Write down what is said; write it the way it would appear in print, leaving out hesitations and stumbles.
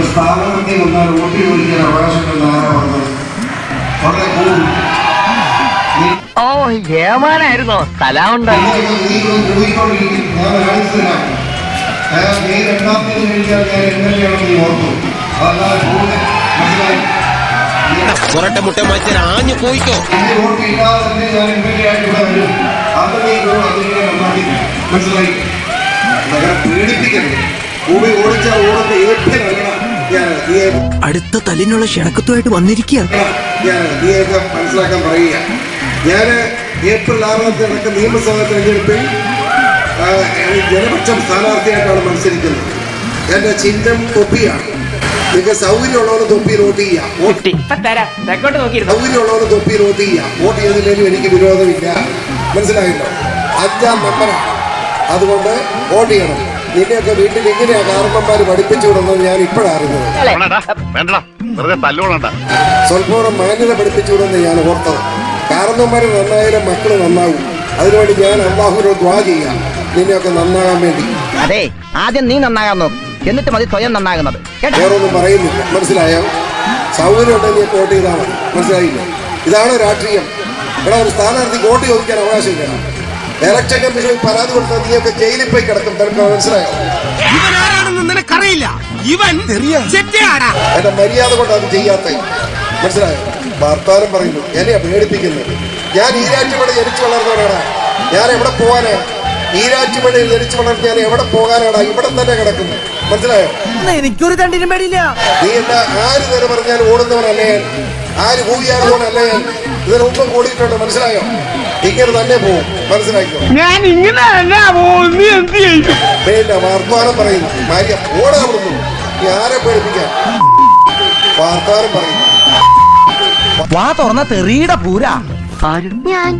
സ്ഥാപനത്തിൽ വന്നാൽ വോട്ട് ചോദിക്കാൻ അവകാശമുണ്ടെന്ന് ആരാ പറഞ്ഞത്? വളരെ കൂടുതൽ ഓ ഏമാനായിരുന്നോ സ്ഥലമുണ്ട്. ഞാൻ രണ്ടാമത്തേത് കഴിച്ചാൽ ഞാൻ എങ്ങനെയാണെന്ന് നീ ഓർത്തു. അല്ലാതെ കൂടുതൽ മനസ്സിലായി. പുറട്ടെ മുട്ട മാറ്റി ആഞ്ഞു പോയിക്കോ. എന്റെ വോട്ട് ഇല്ലാതെ തന്നെ ഞാൻ എങ്ങനെയായിട്ട് ഇവിടെ വരും. അത് നീ അതിനെ നന്നാക്കി മനസ്സിലായി. അങ്ങനെ പേടിപ്പിക്കരുത്. ഭൂമി ഓടിച്ചാൽ ഓടുന്ന ഏറ്റവും അടുത്ത തല്ലിനുള്ള ക്ഷണക്കത്തുമായിട്ട് വന്നിരിക്കുക. നീയൊക്കെ മനസ്സിലാക്കാൻ പറയുക. ഞാൻ ഏപ്രിൽ 6 നടക്കുന്ന നിയമസഭാ തെരഞ്ഞെടുപ്പിൽ ജനപക്ഷം സ്ഥാനാർത്ഥിയായിട്ടാണ് മത്സരിക്കുന്നത്. എന്റെ ചിഹ്നം തൊപ്പിയാണ്. നിങ്ങൾക്ക് സൗകര്യമുള്ളവർ തൊപ്പിയിൽ വോട്ട് ചെയ്യാം. സൗകര്യമുള്ളവർ തൊപ്പിയിൽ വോട്ട് ചെയ്യാം. വോട്ട് ചെയ്തില്ലെങ്കിലും എനിക്ക് വിരോധമില്ല. മനസ്സിലായല്ലോ? 5ാം നമ്പറാണ്. അതുകൊണ്ട് വോട്ട് ചെയ്യണം. നിന്നെയൊക്കെ വീട്ടിൽ എങ്ങനെയാ കാരണന്മാര് പഠിപ്പിച്ചു വിടുന്നത് ഞാൻ ഇപ്പോഴറിഞ്ഞത്. സ്വല്പം മാന്യത പഠിപ്പിച്ചു വിടുന്നത് ഞാൻ ഓർത്തത്. കാരണന്മാര് നന്നായാലും മക്കള് നന്നാവും. അതിനുവേണ്ടി ഞാൻ അല്ലാഹുവിനോട് ദുആ ചെയ്യാം നിന്നെയൊക്കെ നന്നാകാൻ വേണ്ടി. അതെ, ആദ്യം നീ നന്നാകാൻ നോക്കും, എന്നിട്ട് മതി സ്വയം നന്നാകുന്നത്. വേറൊന്നും പറയുന്നില്ല. മനസ്സിലായോ? സൗകര്യം ഉണ്ടെങ്കിൽ നീ വോട്ട് ചെയ്താൽ മതി. മനസ്സിലായില്ലേ? ഇതാണ് രാഷ്ട്രീയം. ഇവിടെ ഒരു സ്ഥാനാർത്ഥി വോട്ട് ചോദിക്കാൻ അവകാശമില്ല. ഇലക്ഷൻ കമ്മീഷനിൽ പരാതി കൊടുത്താൽ നീയൊക്കെ ജയിലിൽ പോയി കിടക്കും. തനിക്ക് മനസ്സിലായോ? എന്റെ മര്യാദ കൊണ്ട് അത് ചെയ്യാത്ത മനസ്സിലായോ? വർത്താനം പറയുന്നു, എന്നെയാ പേടിപ്പിക്കുന്നത്. ഞാൻ ഈരാറ്റുപേട്ട ജനിച്ചു വളർന്നവനാടാ. ഞാൻ എവിടെ പോകാനാ? ഈരാറ്റുപേട്ടയിൽ ജനിച്ചു വളർന്ന് ഞാൻ എവിടെ പോകാനാടാ? ഇവിടെ തന്നെ കിടക്കുന്നു. മനസ്സിലായോ? എനിക്കൊരു തണ്ടിനും പേടിയില്ല. നീ എന്താ ആര് നേരെ പറഞ്ഞാൽ ഓടുന്നവനല്ലേ? ആര് കൂവിയാൽ ഓടല്ലേ? ഇതിന് മുമ്പ് കൂടിയിട്ടുണ്ട്. മനസ്സിലായോ? ഇങ്ങനെ തന്നെ പോവും. മനസ്സിലാക്കിയോ? പിന്നെ വർത്തമാനം പറയുന്നു. മാര്യ ഓടാവുന്നു. നീ ആരെ പേടിപ്പിക്കാൻ വർത്തമാനം പറയുന്നു? വാ തുറന്ന തെറിയുടെ പൂര. ഞാൻ